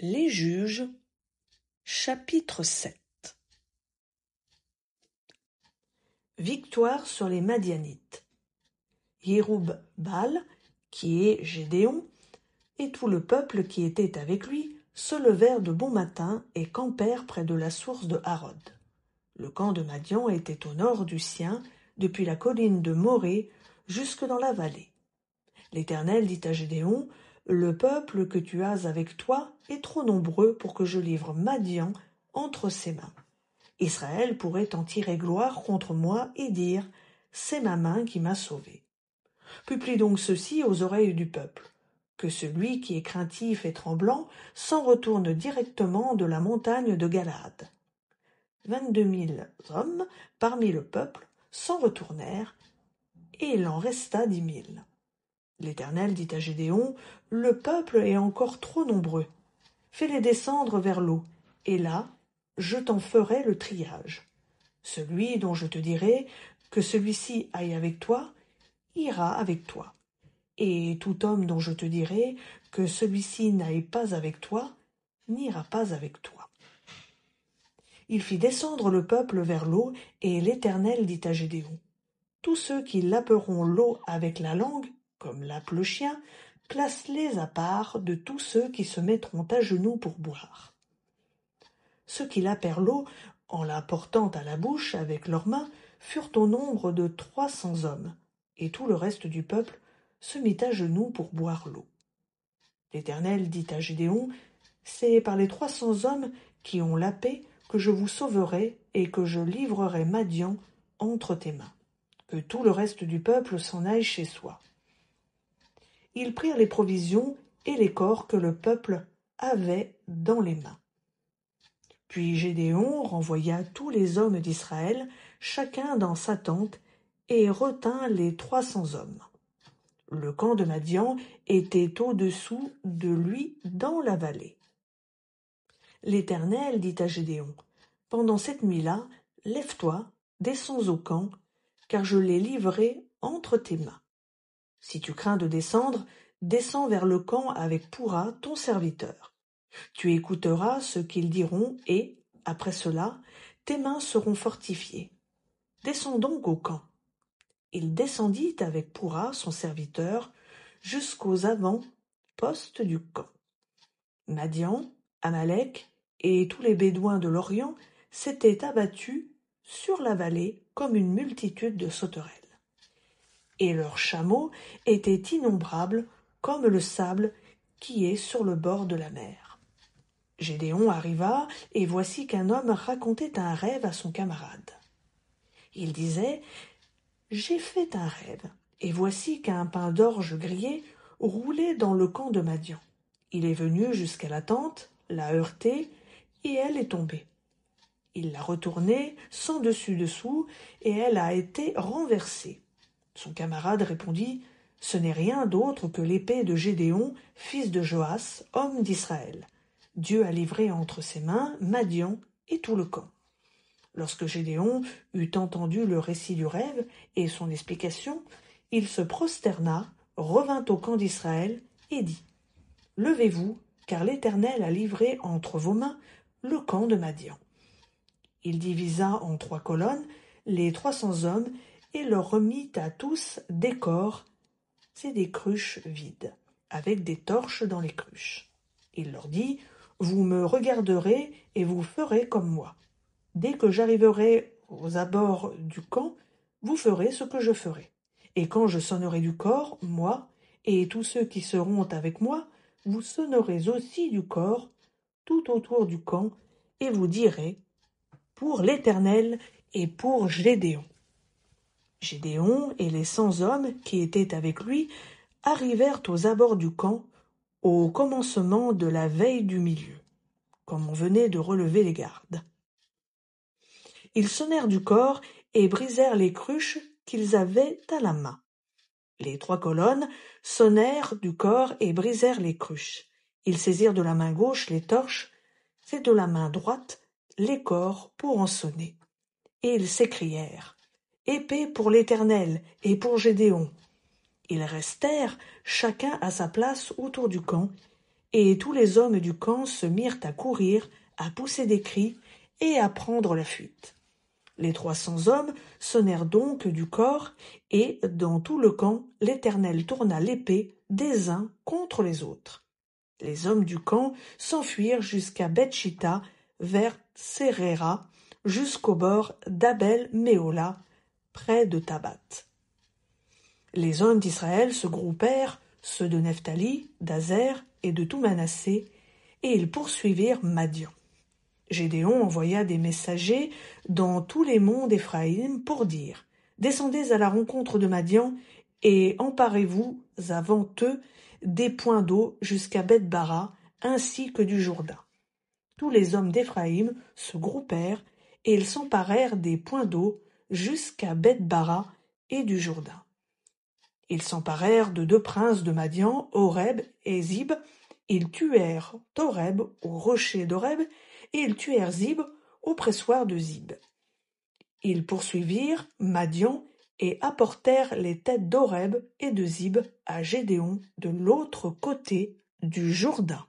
Les Juges, chapitre 7. Victoire sur les Madianites. Yéroub-Baal, qui est Gédéon, et tout le peuple qui était avec lui, se levèrent de bon matin et campèrent près de la source de Harod. Le camp de Madian était au nord du sien, depuis la colline de Morée jusque dans la vallée. L'Éternel dit à Gédéon, « Le peuple que tu as avec toi est trop nombreux pour que je livre Madian entre ses mains. Israël pourrait en tirer gloire contre moi et dire, « C'est ma main qui m'a sauvé. » Publie donc ceci aux oreilles du peuple, que celui qui est craintif et tremblant s'en retourne directement de la montagne de Galaad. 22 000 hommes parmi le peuple s'en retournèrent, et il en resta 10 000. L'Éternel dit à Gédéon, « Le peuple est encore trop nombreux. Fais-les descendre vers l'eau, et là, je t'en ferai le triage. Celui dont je te dirai que celui-ci aille avec toi, ira avec toi. Et tout homme dont je te dirai que celui-ci n'aille pas avec toi, n'ira pas avec toi. » Il fit descendre le peuple vers l'eau, et l'Éternel dit à Gédéon, « Tous ceux qui laperont l'eau avec la langue, comme lappe le chien, place-les à part de tous ceux qui se mettront à genoux pour boire. » Ceux qui lapèrent l'eau, en la portant à la bouche avec leurs mains, furent au nombre de 300 hommes, et tout le reste du peuple se mit à genoux pour boire l'eau. L'Éternel dit à Gédéon, « C'est par les 300 hommes qui ont lapé que je vous sauverai et que je livrerai Madian entre tes mains. Que tout le reste du peuple s'en aille chez soi. » Ils prirent les provisions et les corps que le peuple avait dans les mains. Puis Gédéon renvoya tous les hommes d'Israël, chacun dans sa tente, et retint les 300 hommes. Le camp de Madian était au-dessous de lui dans la vallée. L'Éternel dit à Gédéon, « Pendant cette nuit-là, lève-toi, descends au camp, car je l'ai livré entre tes mains. Si tu crains de descendre, descends vers le camp avec Pourra, ton serviteur. Tu écouteras ce qu'ils diront et, après cela, tes mains seront fortifiées. Descends donc au camp. » Il descendit avec Pourra, son serviteur, jusqu'aux avant-postes du camp. Madian, Amalek et tous les Bédouins de l'Orient s'étaient abattus sur la vallée comme une multitude de sauterelles. Et leurs chameaux étaient innombrables comme le sable qui est sur le bord de la mer. Gédéon arriva, et voici qu'un homme racontait un rêve à son camarade. Il disait, « J'ai fait un rêve, et voici qu'un pain d'orge grillé roulait dans le camp de Madian. Il est venu jusqu'à la tente, l'a heurtée, et elle est tombée. Il l'a retournée sans dessus-dessous, et elle a été renversée. » Son camarade répondit, « Ce n'est rien d'autre que l'épée de Gédéon, fils de Joas, homme d'Israël. Dieu a livré entre ses mains Madian et tout le camp. » Lorsque Gédéon eut entendu le récit du rêve et son explication, il se prosterna, revint au camp d'Israël et dit, « Levez-vous, car l'Éternel a livré entre vos mains le camp de Madian. » Il divisa en 3 colonnes les 300 hommes et leur remit à tous des corps et des cruches vides, avec des torches dans les cruches. Il leur dit, « Vous me regarderez et vous ferez comme moi. Dès que j'arriverai aux abords du camp, vous ferez ce que je ferai. Et quand je sonnerai du cor, moi, et tous ceux qui seront avec moi, vous sonnerez aussi du cor tout autour du camp, et vous direz, pour l'Éternel et pour Gédéon. » Gédéon et les 100 hommes qui étaient avec lui arrivèrent aux abords du camp au commencement de la veille du milieu, comme on venait de relever les gardes. Ils sonnèrent du cor et brisèrent les cruches qu'ils avaient à la main. Les 3 colonnes sonnèrent du cor et brisèrent les cruches. Ils saisirent de la main gauche les torches et de la main droite les cors pour en sonner. Et ils s'écrièrent, « Épée pour l'Éternel et pour Gédéon. » Ils restèrent chacun à sa place autour du camp, Et tous les hommes du camp se mirent à courir, à pousser des cris et à prendre la fuite. Les 300 hommes sonnèrent donc du cor, et dans tout le camp, l'Éternel tourna l'épée des uns contre les autres. Les hommes du camp s'enfuirent jusqu'à Beth-Shitta, vers Tseréra, jusqu'au bord d'Abel-Méhola, près de Tabath. Les hommes d'Israël se groupèrent, ceux de Nephtali, d'Azer et de tout Manassé, et ils poursuivirent Madian. Gédéon envoya des messagers dans tous les monts d'Éphraïm pour dire « Descendez à la rencontre de Madian et emparez-vous avant eux des points d'eau jusqu'à Beth-Bara ainsi que du Jourdain. » Tous les hommes d'Éphraïm se groupèrent et ils s'emparèrent des points d'eau jusqu'à Beth-Bara et du Jourdain. Ils s'emparèrent de 2 princes de Madian, Oreb et Zib. Ils tuèrent Oreb au rocher d'Oreb et ils tuèrent Zib au pressoir de Zib. Ils poursuivirent Madian et apportèrent les têtes d'Oreb et de Zib à Gédéon de l'autre côté du Jourdain.